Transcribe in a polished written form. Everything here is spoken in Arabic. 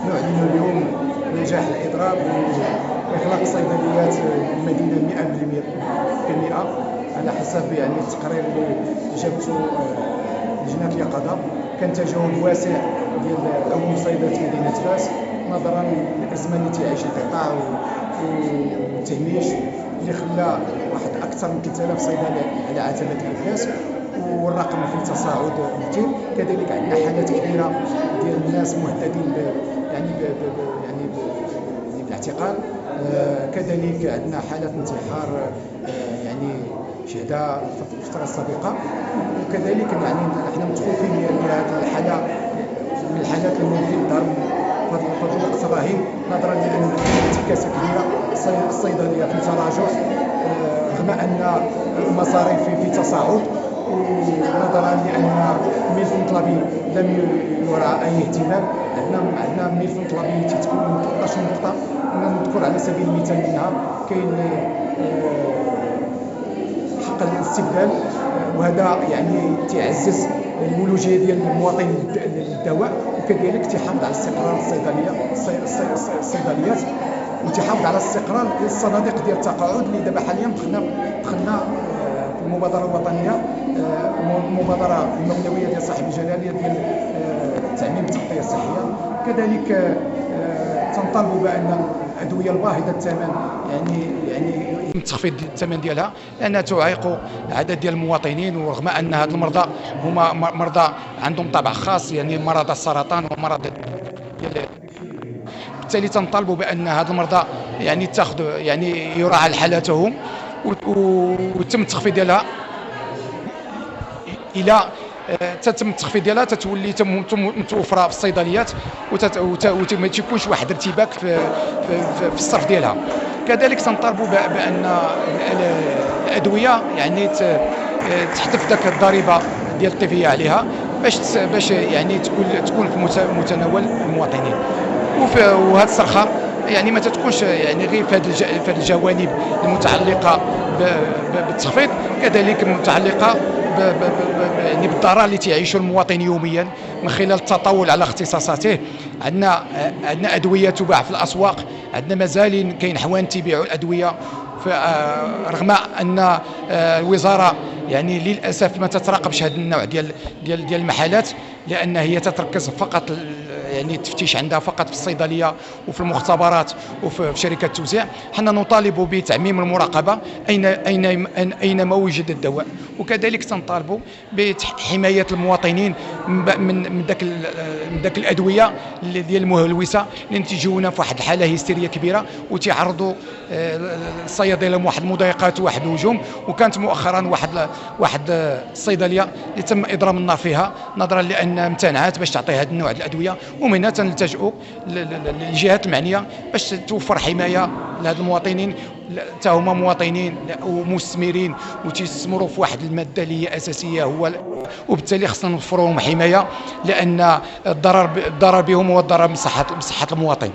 نعلن اليوم نجاح الإضراب وإغلاق صيدليات المدينة 100% على حسب يعني التقرير اللي جابته لجنة اليقظة. كان تجاوب واسع ديال عموم صيدلة مدينة فاس نظرا للأزمة اللي تعيش القطاع والتهميش اللي خلى واحد أكثر من 3000 صيدلة على عتبة الإفلاس، والرقم في تصاعد كثير. كذلك عندنا حالات كبيرة ديال الناس مهددين بالاعتقال. كذلك عندنا حالة انتحار يعني شهداء في الفترة السابقة. وكذلك يعني نحن متخوفين من هذه الحالة، من الحالات اللي ممكن تظهر في الوقت الراهن، نظرا لأن انتكاسة كبيرة، الصيدلية في تراجع رغم أن المصاريف في تصاعد، ونظرا لأن الملف المطلبي لم يرى أي اهتمام. عندنا الملف المطلبي تتكون من 13 نقطة، نذكر على سبيل المثال منها كاين حق الاستبدال، وهذا يعني تعزز الولوجيه ديال المواطن للدواء، وكذلك تحافظ على استقرار الصيدليات وتحافظ على استقرار الصناديق ديال التقاعد اللي دابا حاليا دخلنا في المبادره الوطنيه، المبادره المولويه ديال صاحب الجلاله ديال تعميم التغطيه الصحيه. كذلك تنطالبوا بان الادويه الباهظه الثمن يعني تخفيض الثمن ديالها، لانها تعيق عدد ديال المواطنين، ورغم ان هاد المرضى هما مرضى عندهم طابع خاص، يعني مرضى السرطان ومرض ديال، بالتالي تنطالبوا بان هاد المرضى يعني تاخذ يعني يراعى حالاتهم وتم التخفيض ديالها الى تتم التخفيض ديالها، تتولي متوفره في الصيدليات وما تيكونش واحد ارتباك في الصرف ديالها. كذلك تنطالبوا بان الادويه يعني تحذف ذاك الضريبه ديال الطفيه عليها باش يعني تكون في متناول المواطنين. وهذه الصرخه يعني ما تتكونش يعني غير في هذه الجوانب المتعلقه بالتخفيض، كذلك متعلقه يعني بالضرر اللي تعيشه المواطن يوميا من خلال التطاول على اختصاصاته. عندنا ادويه تباع في الاسواق، عندنا مازال كاين حوان تيبيعوا الادويه، رغم ان الوزاره يعني للاسف ما تتراقبش هذا النوع ديال المحلات، لان هي تتركز فقط يعني التفتيش عندها فقط في الصيدليه وفي المختبرات وفي شركات التوزيع. حنا نطالب بتعميم المراقبه اينما وجد الدواء، وكذلك تنطالبوا بحمايه المواطنين من ذاك الادويه ديال المهلوسه اللي تيجيونا في واحد الحاله هستيريه كبيره وتيعرضوا الصيادله لواحد المضايقات وواحد الهجوم. وكانت مؤخرا واحد الصيدليه اللي تم اضرام النار فيها نظرا لان امتنعت باش تعطي هذا النوع ديال الادويه، ومن هنا تنلتجئوا للجهات المعنيه باش توفر حمايه لهاد المواطنين، حتى هما مواطنين ومستثمرين وتيستثمروا في واحد الماده اللي هي اساسيه، وبالتالي خصنا نوفروا لهم حمايه، لان الضرر بهم هو الضرر بصحه المواطن.